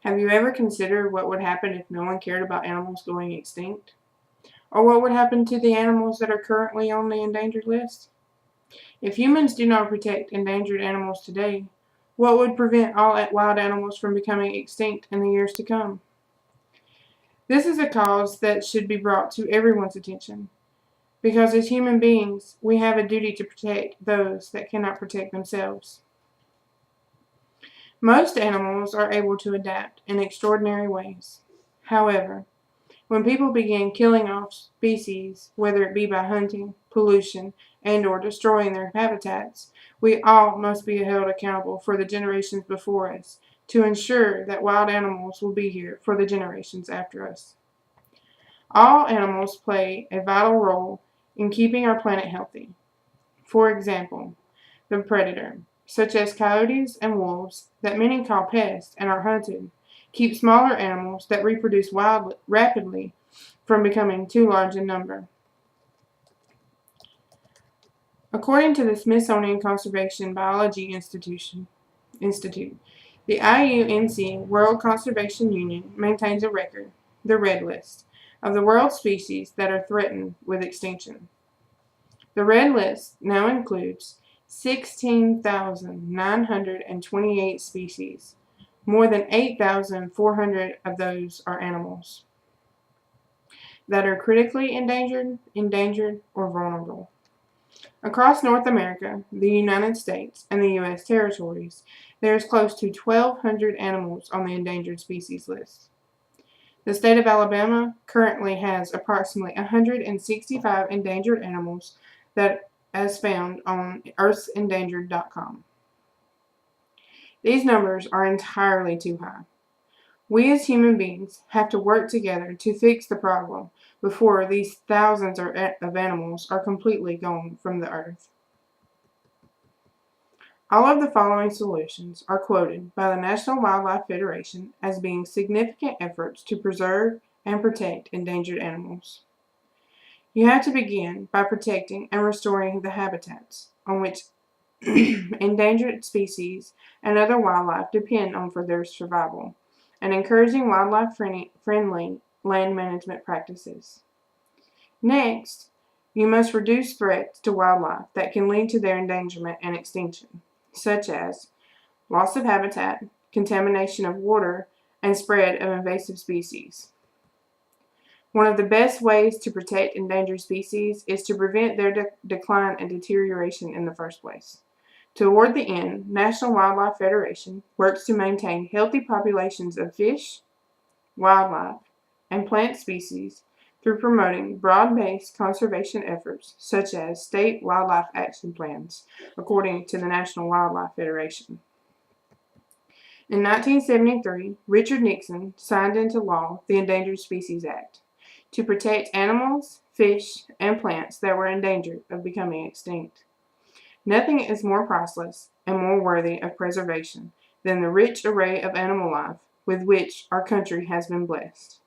Have you ever considered what would happen if no one cared about animals going extinct? Or what would happen to the animals that are currently on the endangered list? If humans do not protect endangered animals today, what would prevent all wild animals from becoming extinct in the years to come? This is a cause that should be brought to everyone's attention, because as human beings, we have a duty to protect those that cannot protect themselves. Most animals are able to adapt in extraordinary ways. However, when people begin killing off species, whether it be by hunting, pollution, and/or destroying their habitats, we all must be held accountable for the generations before us to ensure that wild animals will be here for the generations after us. All animals play a vital role in keeping our planet healthy. For example, the predator, such as coyotes and wolves, that many call pests and are hunted, keep smaller animals that reproduce rapidly from becoming too large in number. According to the Smithsonian Conservation Biology Institute, the IUNC World Conservation Union maintains a record, the Red List, of the world's species that are threatened with extinction. The Red List now includes 16,928 species. More than 8,400 of those are animals that are critically endangered, or vulnerable. Across North America, the United States, and the U.S. territories, there is close to 1,200 animals on the endangered species list. The state of Alabama currently has approximately 165 endangered animals that as found on earthsendangered.com. These numbers are entirely too high. We as human beings have to work together to fix the problem before these thousands of animals are completely gone from the earth. All of the following solutions are quoted by the National Wildlife Federation as being significant efforts to preserve and protect endangered animals. You have to begin by protecting and restoring the habitats on which endangered species and other wildlife depend on for their survival, and encouraging wildlife-friendly land management practices. Next, you must reduce threats to wildlife that can lead to their endangerment and extinction, such as loss of habitat, contamination of water, and spread of invasive species. One of the best ways to protect endangered species is to prevent their decline and deterioration in the first place. Toward the end, National Wildlife Federation works to maintain healthy populations of fish, wildlife, and plant species through promoting broad-based conservation efforts such as state wildlife action plans, according to the National Wildlife Federation. In 1973, Richard Nixon signed into law the Endangered Species Act to protect animals, fish, and plants that were in danger of becoming extinct. Nothing is more priceless and more worthy of preservation than the rich array of animal life with which our country has been blessed.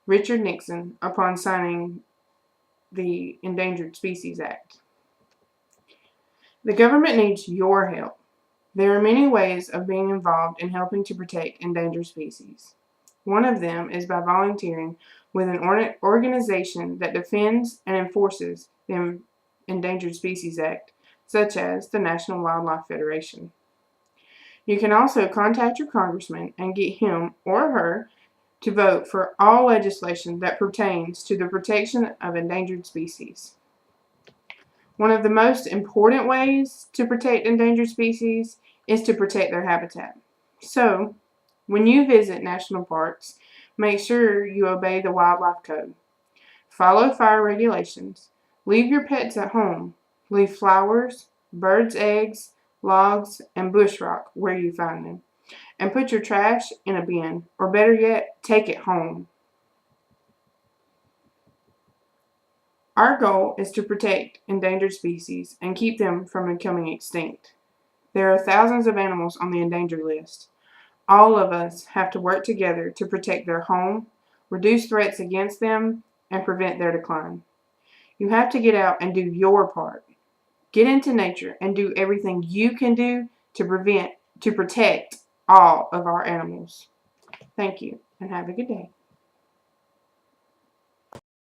Richard Nixon, upon signing the Endangered Species Act. The government needs your help. There are many ways of being involved in helping to protect endangered species. One of them is by volunteering with an organization that defends and enforces the Endangered Species Act, such as the National Wildlife Federation. You can also contact your congressman and get him or her to vote for all legislation that pertains to the protection of endangered species. One of the most important ways to protect endangered species is to protect their habitat. So, when you visit national parks, make sure you obey the wildlife code. Follow fire regulations. Leave your pets at home. Leave flowers, birds' eggs, logs, and bush rock where you find them. And put your trash in a bin, or better yet, take it home. Our goal is to protect endangered species and keep them from becoming extinct. There are thousands of animals on the endangered list. All of us have to work together to protect their home, reduce threats against them, and prevent their decline. You have to get out and do your part. Get into nature and do everything you can do to protect all of our animals. Thank you, and have a good day.